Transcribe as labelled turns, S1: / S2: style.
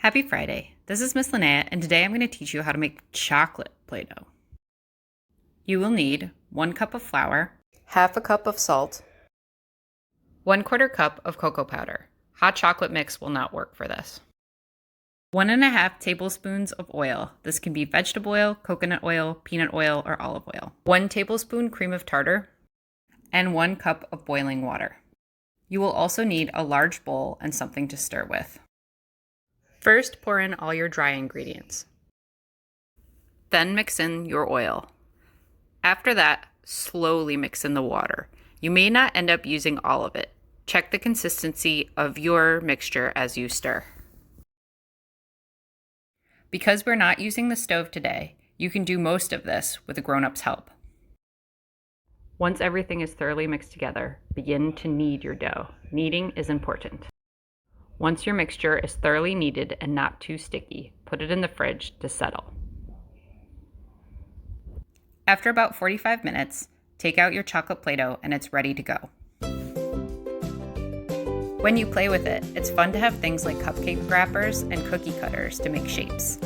S1: Happy Friday. This is Miss Linnea, and today I'm going to teach you how to make chocolate Play-Doh. You will need 1 cup of flour,
S2: half a cup of salt,
S1: 1/4 cup of cocoa powder. Hot chocolate mix will not work for this. 1½ tablespoons of oil. This can be vegetable oil, coconut oil, peanut oil, or olive oil. 1 tablespoon cream of tartar, and 1 cup of boiling water. You will also need a large bowl and something to stir with. First, pour in all your dry ingredients. Then mix in your oil. After that, slowly mix in the water. You may not end up using all of it. Check the consistency of your mixture as you stir. Because we're not using the stove today, you can do most of this with a grown-up's help. Once everything is thoroughly mixed together, begin to knead your dough. Kneading is important. Once your mixture is thoroughly kneaded and not too sticky, put it in the fridge to settle. After about 45 minutes, take out your chocolate Play-Doh and it's ready to go. When you play with it, it's fun to have things like cupcake wrappers and cookie cutters to make shapes.